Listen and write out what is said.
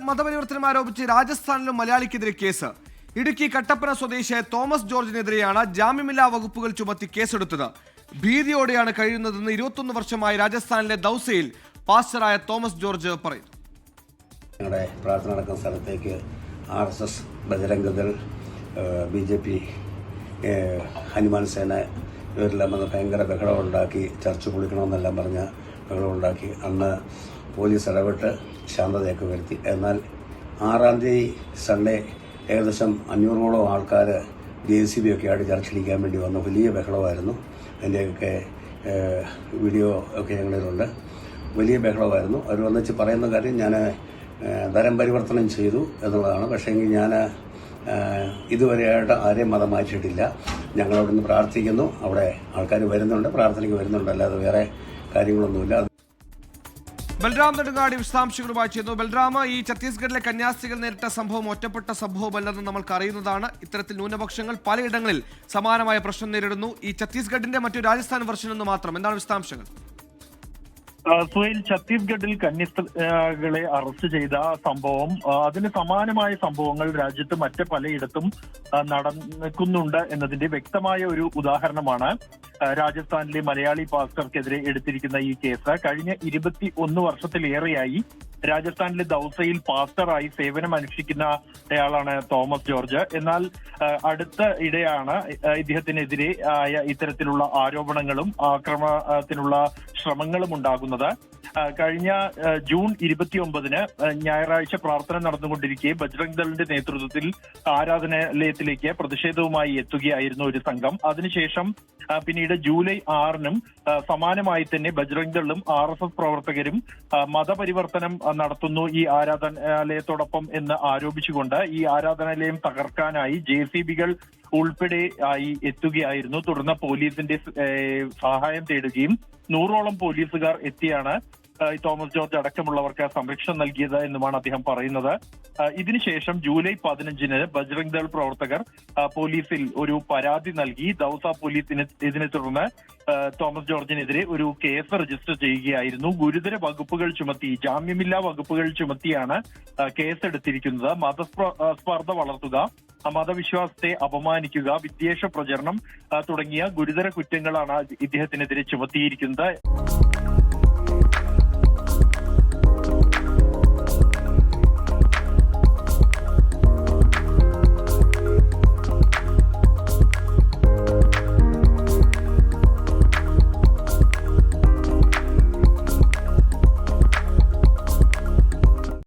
മതപരിവർത്തനം ആരോപിച്ച് രാജസ്ഥാനിലും മലയാളിക്കെതിരെ കേസ്. ഇടുക്കി കട്ടപ്പന സ്വദേശിയായ തോമസ് ജോർജിനെതിരെയാണ് ജാമ്യമില്ലാ വകുപ്പുകൾ ചുമത്തി കേസെടുത്തത്. ഭീതിയോടെയാണ് കഴിയുന്നതെന്ന് 21 വർഷമായി രാജസ്ഥാനിലെ ദൗസയിൽ പാസ്റ്ററായ തോമസ് ജോർജ് പറയുന്നു. ഞങ്ങളുടെ പ്രാർത്ഥന നടക്കുന്ന സ്ഥലത്തേക്ക് RSS, ബജരംഗദൾ, BJP, ഹനുമാൻ സേന ഇവരെല്ലാം വന്ന് ഭയങ്കര ബഹളമുണ്ടാക്കി, ചർച്ച പൊളിക്കണമെന്നെല്ലാം പറഞ്ഞ് ബഹളമുണ്ടാക്കി. അന്ന് പോലീസ് ഇടപെട്ട് ശാന്തതയൊക്കെ വരുത്തി. എന്നാൽ 6-ാം തീയതി സൺഡേ ഏകദേശം 500ഓളം ആൾക്കാർ JCB ഒക്കെ ആയിട്ട് ചർച്ചടിക്കാൻ വേണ്ടി വന്നു. വലിയ ബഹളമായിരുന്നു. അതിൻ്റെയൊക്കെ വീഡിയോ ഒക്കെ ഞങ്ങളിലുണ്ട്. വലിയ ബഹളമായിരുന്നു. അവർ വന്നിച്ച് പറയുന്ന കാര്യം ഞാൻ തരം പരിവർത്തനം ചെയ്തു എന്നുള്ളതാണ്. പക്ഷേങ്കിൽ ഞാൻ ഇതുവരെയായിട്ട് ആരെയും മതം മാറ്റിയിട്ടില്ല. ഞങ്ങളവിടെ നിന്ന് പ്രാർത്ഥിക്കുന്നു. അവിടെ ആൾക്കാർ വരുന്നുണ്ട്, പ്രാർത്ഥനയ്ക്ക് വരുന്നുണ്ട്, അല്ലാതെ വേറെ കാര്യങ്ങളൊന്നുമില്ല. ബൽറാം നെടുങ്ങാടി വിശദാംശങ്ങളുമായി ചേർന്നു. ബൽറാം, ഈ ഛത്തീസ്ഗഡിലെ കന്യാസ്ത്രീകൾ നേരിട്ട സംഭവം ഒറ്റപ്പെട്ട സംഭവമല്ലെന്ന് നമ്മൾക്ക് അറിയുന്നതാണ്. ഇത്തരത്തിൽ ന്യൂനപക്ഷങ്ങൾ പലയിടങ്ങളിൽ സമാനമായ പ്രശ്നം നേരിടുന്നു. ഈ ഛത്തീസ്ഗഡിന്റെ മറ്റു രാജസ്ഥാൻ വെർഷൻ എന്ന് മാത്രം എന്താണ് വിശദാംശങ്ങൾ? സുഹൈൽ, ഛത്തീസ്ഗഡിൽ കന്യാസ്ത്രീകളെ അറസ്റ്റ് ചെയ്ത സംഭവം, അതിന് സമാനമായ സംഭവങ്ങൾ രാജ്യത്ത് മറ്റ് പലയിടത്തും നടക്കുന്നുണ്ട് എന്നതിന്റെ വ്യക്തമായ ഒരു ഉദാഹരണമാണ് രാജസ്ഥാനിലെ മലയാളി പാസ്റ്റർക്കെതിരെ എടുത്തിരിക്കുന്ന ഈ കേസ്. കഴിഞ്ഞ 21 വർഷത്തിലേറെയായി രാജസ്ഥാനിലെ ദൗസയിൽ പാസ്റ്ററായി സേവനം അനുഷ്ഠിക്കുന്നയാളാണ് തോമസ് ജോർജ്. എന്നാൽ അടുത്ത ഇടെയാണ് ഇദ്ദേഹത്തിനെതിരെ ഇത്തരത്തിലുള്ള ആരോപണങ്ങളും ആക്രമണത്തിനുള്ള ശ്രമങ്ങളും ഉണ്ടാകുന്നത്. കഴിഞ്ഞ ജൂൺ 29-ന് ഞായറാഴ്ച പ്രാർത്ഥന നടന്നുകൊണ്ടിരിക്കെ ബജ്രംഗ് ദളിന്റെ നേതൃത്വത്തിൽ ആരാധനാലയത്തിലേക്ക് പ്രതിഷേധവുമായി എത്തുകയായിരുന്നു ഒരു സംഘം. അതിനുശേഷം പിന്നീട് ജൂലൈ 6-നും സമാനമായി തന്നെ ബജ്രംഗ് ദളും RSS പ്രവർത്തകരും മതപരിവർത്തനം നടത്തുന്നു ഈ ആരാധനാലയത്തോടൊപ്പം എന്ന് ആരോപിച്ചുകൊണ്ട് ഈ ആരാധനാലയം തകർക്കാനായി JCBകൾ ഉൾപ്പെടെ ആയി എത്തുകയായിരുന്നു. തുടർന്ന് പോലീസിന്റെ സഹായം തേടുകയും 100ഓളം പോലീസുകാർ എത്തിയാണ് തോമസ് ജോർജ് അടക്കമുള്ളവർക്ക് സംരക്ഷണം നൽകിയത് എന്നുമാണ് അദ്ദേഹം പറയുന്നത്. ഇതിനുശേഷം ജൂലൈ 15-ന് ബജ്രംഗ് ദൾ പ്രവർത്തകർ പോലീസിൽ ഒരു പരാതി നൽകി. ദൗസ പോലീസിന് ഇതിനെ തുടർന്ന് തോമസ് ജോർജിനെതിരെ ഒരു കേസ് രജിസ്റ്റർ ചെയ്യുകയായിരുന്നു. ഗുരുതര വകുപ്പുകൾ ചുമത്തി, ജാമ്യമില്ലാ വകുപ്പുകൾ ചുമത്തിയാണ് കേസെടുത്തിരിക്കുന്നത്. മതസ്പർദ്ധ വളർത്തുക, മതവിശ്വാസത്തെ അപമാനിക്കുക, വിദ്വേഷ പ്രചരണം തുടങ്ങിയ ഗുരുതര കുറ്റങ്ങളാണ് ഇദ്ദേഹത്തിനെതിരെ ചുമത്തിയിരിക്കുന്നത്.